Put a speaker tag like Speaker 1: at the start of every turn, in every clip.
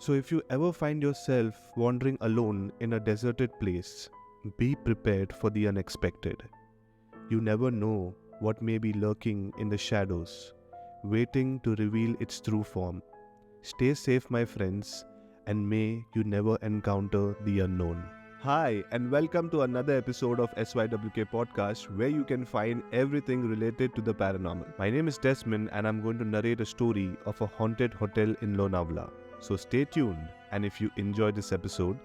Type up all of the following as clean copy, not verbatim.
Speaker 1: So if you ever find yourself wandering alone in a deserted place, be prepared for the unexpected. You never know what may be lurking in the shadows, waiting to reveal its true form. Stay safe, my friends, and may you never encounter the unknown. Hi, and welcome to another episode of SYWK podcast, where you can find everything related to the paranormal. My name is Desmond, and I'm going to narrate a story of a haunted hotel in Lonavala. So stay tuned, and if you enjoyed this episode,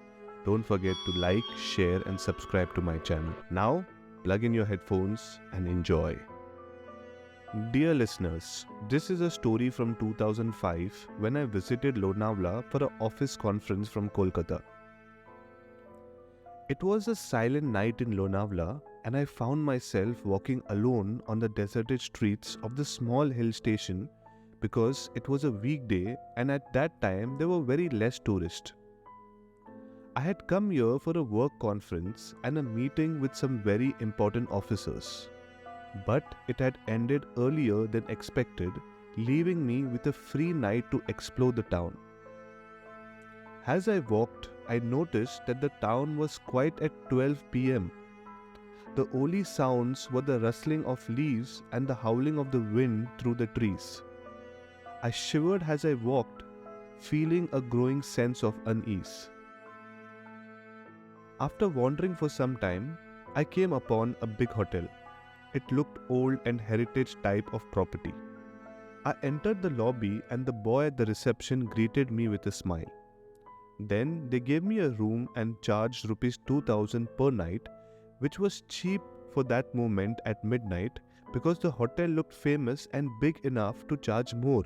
Speaker 1: don't forget to like, share, and subscribe to my channel. Now, plug in your headphones and enjoy. Dear listeners, this is a story from 2005 when I visited Lonavala for an office conference from Kolkata. It was a silent night in Lonavala, and I found myself walking alone on the deserted streets of the small hill station because it was a weekday and at that time there were very less tourists. I had come here for a work conference and a meeting with some very important officers, but it had ended earlier than expected, leaving me with a free night to explore the town. As I walked, I noticed that the town was quiet at 12 p.m. The only sounds were the rustling of leaves and the howling of the wind through the trees. I shivered as I walked, feeling a growing sense of unease. After wandering for some time, I came upon a big hotel. It looked old and heritage type of property. I entered the lobby and the boy at the reception greeted me with a smile. Then they gave me a room and charged rupees 2000 per night, which was cheap for that moment at midnight because the hotel looked famous and big enough to charge more.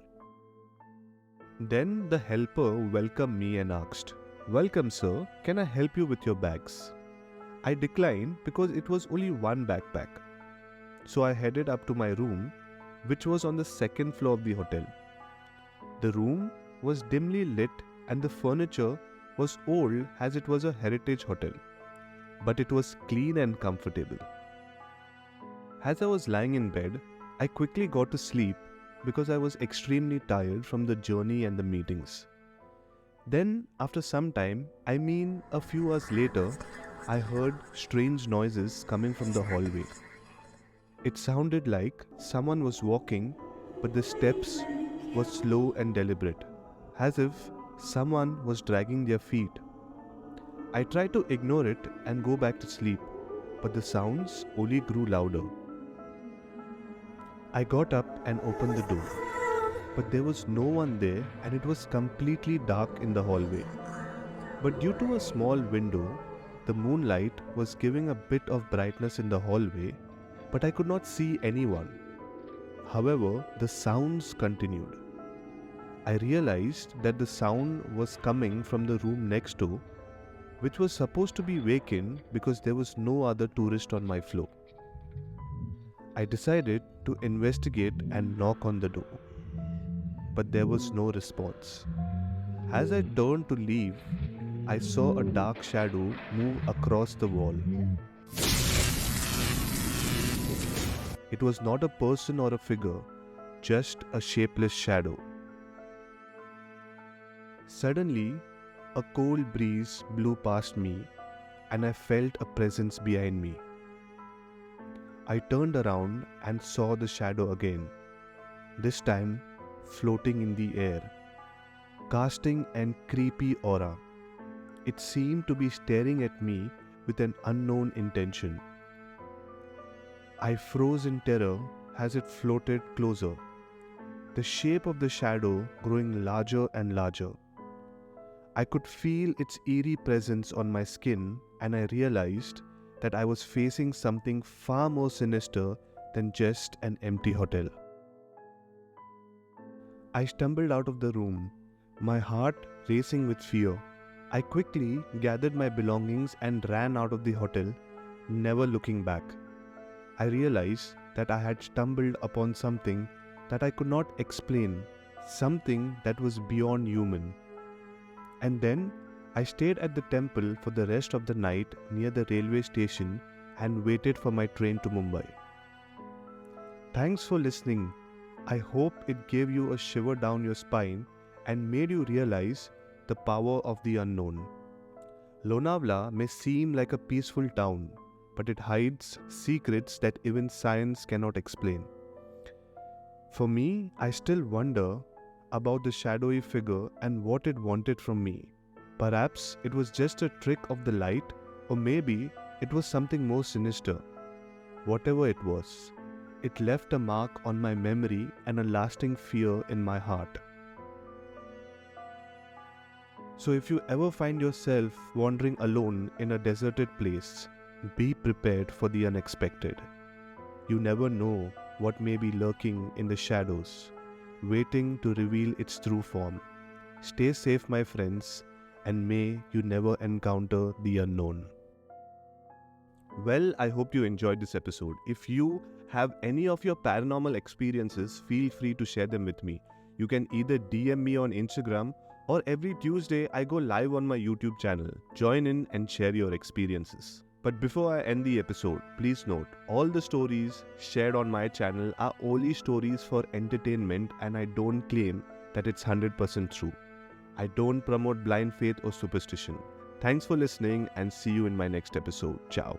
Speaker 1: Then the helper welcomed me and asked, "Welcome sir, can I help you with your bags?" I declined because it was only one backpack. So I headed up to my room, which was on the second floor of the hotel. The room was dimly lit and the furniture was old as it was a heritage hotel, but it was clean and comfortable. As I was lying in bed, I quickly got to sleep because I was extremely tired from the journey and the meetings. Then, after some time, a few hours later, I heard strange noises coming from the hallway. It sounded like someone was walking, but the steps were slow and deliberate, as if someone was dragging their feet. I tried to ignore it and go back to sleep, but the sounds only grew louder. I got up and opened the door, but there was no one there and it was completely dark in the hallway. But due to a small window, the moonlight was giving a bit of brightness in the hallway, but I could not see anyone. However, the sounds continued. I realized that the sound was coming from the room next door, which was supposed to be vacant because there was no other tourist on my floor. I decided to investigate and knock on the door, but there was no response. As I turned to leave, I saw a dark shadow move across the wall. It was not a person or a figure, just a shapeless shadow. Suddenly, a cold breeze blew past me and I felt a presence behind me. I turned around and saw the shadow again, this time floating in the air, casting an creepy aura. It seemed to be staring at me with an unknown intention. I froze in terror as it floated closer, the shape of the shadow growing larger and larger. I could feel its eerie presence on my skin and I realized that I was facing something far more sinister than just an empty hotel. I stumbled out of the room, my heart racing with fear. I quickly gathered my belongings and ran out of the hotel, never looking back. I realized that I had stumbled upon something that I could not explain, something that was beyond human. And then I stayed at the temple for the rest of the night near the railway station and waited for my train to Mumbai. Thanks for listening. I hope it gave you a shiver down your spine and made you realize the power of the unknown. Lonavala may seem like a peaceful town, but it hides secrets that even science cannot explain. For me, I still wonder about the shadowy figure and what it wanted from me. Perhaps it was just a trick of the light, or maybe it was something more sinister. Whatever it was, it left a mark on my memory and a lasting fear in my heart. So if you ever find yourself wandering alone in a deserted place, be prepared for the unexpected. You never know what may be lurking in the shadows, waiting to reveal its true form. Stay safe, my friends, and may you never encounter the unknown. Well, I hope you enjoyed this episode. If you have any of your paranormal experiences, feel free to share them with me. You can either DM me on Instagram, or every Tuesday I go live on my YouTube channel. Join in and share your experiences. But before I end the episode, please note, all the stories shared on my channel are only stories for entertainment, and I don't claim that it's 100% true. I don't promote blind faith or superstition. Thanks for listening, and see you in my next episode. Ciao.